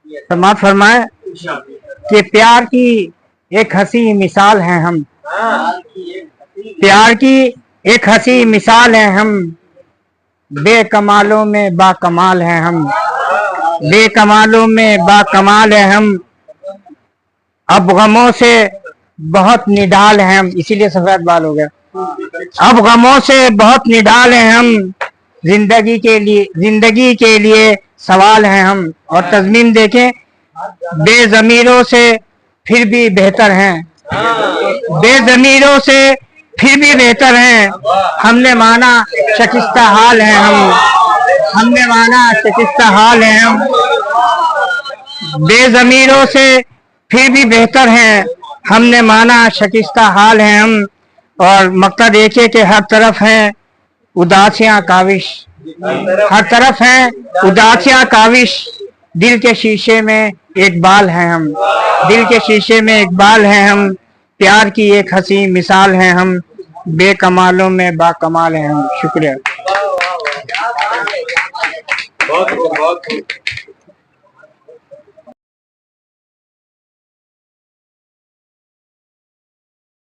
समाअत फरमाए कि प्यार की एक हंसी मिसाल हैं हम, प्यार की एक हंसी मिसाल हैं हम, बेकमालों में बाकमाल हैं हम, बेकमालों में बाकमाल हैं हम, अब गमों से बहुत निडाल हैं हम, इसीलिए सफेद बाल हो गया। अब गमों से बहुत निडाल हैं हम, जिंदगी के लिए सवाल हैं हम। और तज़मीन देखें, बेज़मीरों से फिर भी बेहतर हैं, बेज़मीरों से फिर भी बेहतर हैं, हमने माना शकिस्ता हाल हैं हम, हमने माना शकिस्ता हाल हैं हम, बेज़मीरों से फिर भी बेहतर हैं, हमने माना शकिस्ता हाल हैं हम। और मक्ता देखिए कि हर तरफ हैं उदासियां काविश, हर तरफ हैं उदासियां काविश, दिल के शीशे में एक बाल हैं हम, दिल के शीशे में एक बाल हैं हम, प्यार की एक हंसी मिसाल हैं हम, बेकमालों में बाकमाल हैं हम। शुक्रिया। बहुत